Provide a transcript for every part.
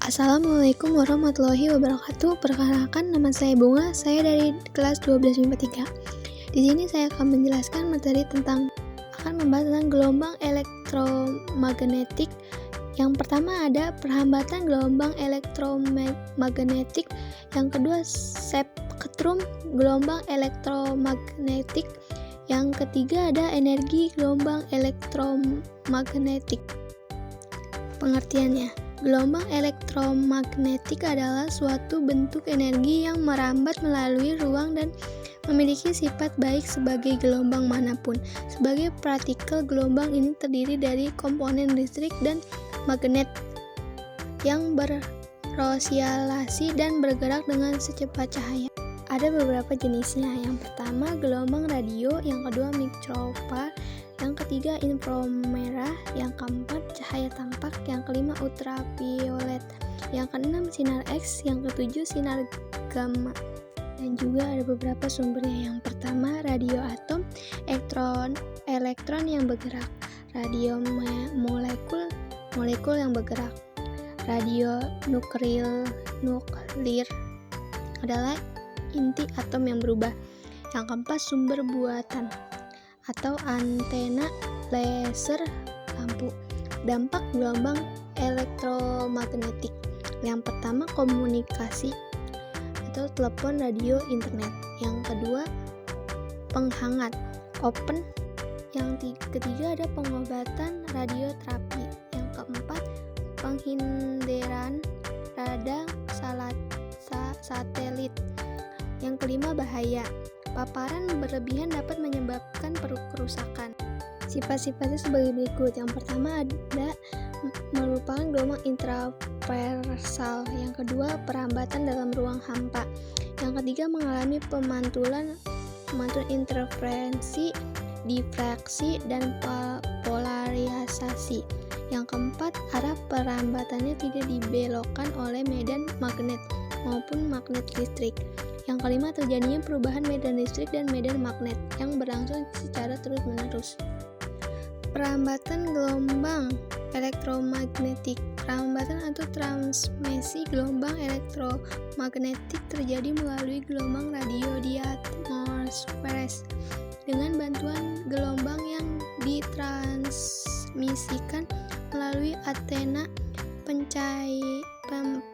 Assalamualaikum warahmatullahi wabarakatuh. Perkenalkan, nama saya Bunga. Saya dari kelas 12 MIPA 3. Di sini saya akan menjelaskan materi akan membahas tentang gelombang elektromagnetik. Yang pertama ada perhambatan gelombang elektromagnetik. Yang kedua spektrum gelombang elektromagnetik. Yang ketiga ada energi gelombang elektromagnetik. Pengertiannya, gelombang elektromagnetik adalah suatu bentuk energi yang merambat melalui ruang dan memiliki sifat baik sebagai gelombang manapun. Sebagai partikel, gelombang ini terdiri dari komponen listrik dan magnet yang beroscilasi dan bergerak dengan secepat cahaya. Ada beberapa jenisnya. Yang pertama gelombang radio, yang kedua mikrowave, yang ketiga inframerah, yang keempat cahaya tampak, yang kelima ultraviolet, yang keenam sinar X, yang ketujuh sinar gamma. Dan juga ada beberapa sumbernya. Yang pertama radio atom, elektron yang bergerak, radio molekul yang bergerak, radio nuklir adalah inti atom yang berubah. Yang keempat sumber buatan atau antena laser lampu. Dampak gelombang elektromagnetik. Yang pertama komunikasi atau telepon, radio, internet. Yang kedua penghangat, open. Yang ketiga ada pengobatan, radioterapi. Yang keempat penghindaran, radar satelit. Yang kelima bahaya, paparan berlebihan dapat menyebabkan kerusakan. Sifat-sifatnya sebagai berikut. Yang pertama ada merupakan gelombang intraversal. Yang kedua perhambatan dalam ruang hampa. Yang ketiga mengalami pemantulan interferensi, difraksi, dan polarisasi. Yang keempat arah perhambatannya tidak dibelokkan oleh medan magnet maupun magnet listrik. Yang kelima terjadinya perubahan medan listrik dan medan magnet yang berlangsung secara terus-menerus. Perhambatan gelombang elektromagnetik. Perhambatan atau transmisi gelombang elektromagnetik terjadi melalui gelombang radio di atmosfer dengan bantuan gelombang yang ditransmisikan melalui antena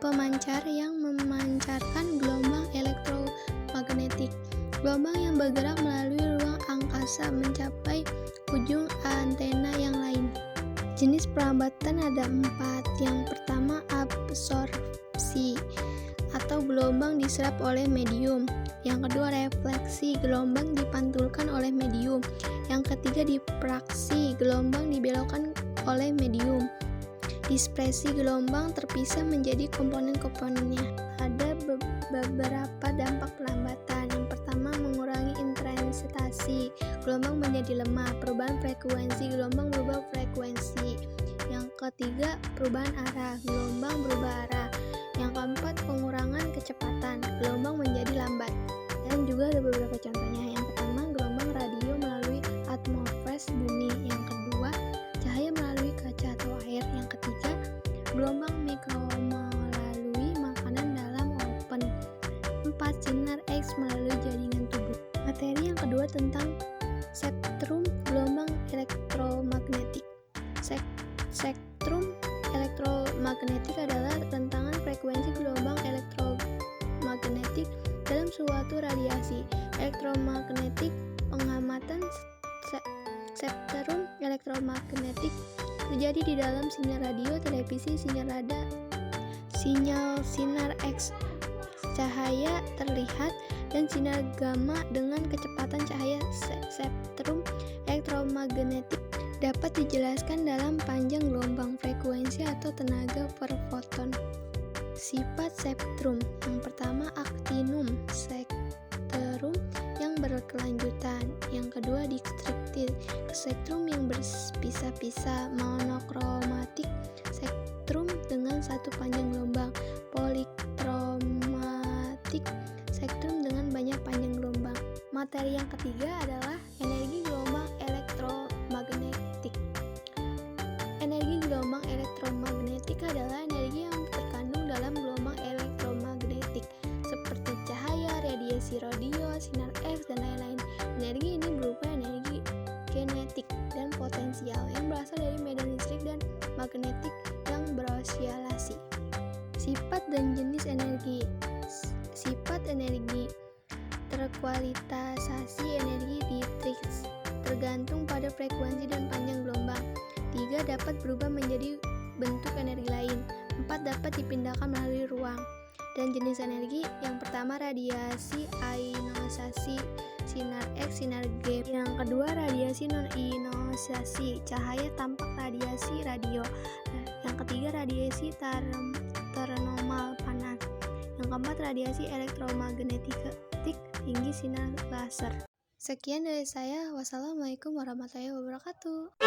pemancar yang memancarkan gelombang elektromagnetik. Gelombang yang bergerak melalui ruang angkasa mencapai ujung antena yang lain. Jenis perhambatan ada 4. Yang pertama absorpsi atau gelombang diserap oleh medium. Yang kedua refleksi, gelombang dipantulkan oleh medium. Yang ketiga difraksi, gelombang dibelokkan oleh medium. Dispersi, gelombang terpisah menjadi komponen-komponennya. Ada beberapa dampak perlambatan. Yang pertama mengurangi intensitas, gelombang menjadi lemah. Perubahan frekuensi, gelombang berubah frekuensi. Yang ketiga perubahan arah, gelombang berubah arah. Yang keempat pengurangan kecepatan, gelombang menjadi lambat. Dan juga ada beberapa contohnya. Yang pertama gelombang radio melalui atmosfer bumi. Yang kedua cahaya melalui kaca atau air. Yang ketiga gelombang mikro melalui makanan dalam oven. 4. Sinar X melalui jaringan tubuh. Materi yang kedua tentang spektrum gelombang elektromagnetik. Spektrum elektromagnetik adalah rentangan frekuensi gelombang elektromagnetik dalam suatu radiasi elektromagnetik. Pengamatan spektrum elektromagnetik terjadi di dalam sinyal radio, televisi, sinyal radar, sinar X, cahaya terlihat, dan sinar gamma dengan kecepatan cahaya. Spektrum elektromagnetik dapat dijelaskan dalam panjang gelombang, frekuensi, atau tenaga per foton. Sifat spektrum. Yang pertama aktinum, spektrum yang berkelanjutan. Yang kedua distriktif, spektrum yang berpisah-pisah. Monokromatik, spektrum dengan satu panjang gelombang. Polikromatik, spektrum dengan banyak panjang gelombang. Materi yang ketiga adalah energi gelombang elektromagnetik. Energi gelombang elektromagnetik adalah energi yang terkandung potensial yang berasal dari medan listrik dan magnetik yang berosialasi. Sifat dan jenis energi. Sifat energi. Terkualitasasi energi tergantung pada frekuensi dan panjang gelombang. 3. Dapat berubah menjadi bentuk energi lain. 4. Dapat dipindahkan melalui ruang. Dan jenis energi yang pertama radiasi ionisasi, sinar X, sinar G. Yang kedua radiasi non-ionisasi, cahaya tampak radiasi radio. Yang ketiga radiasi ternormal panas. Yang keempat radiasi elektromagnetik tinggi, sinar laser. Sekian dari saya. Wassalamualaikum warahmatullahi wabarakatuh.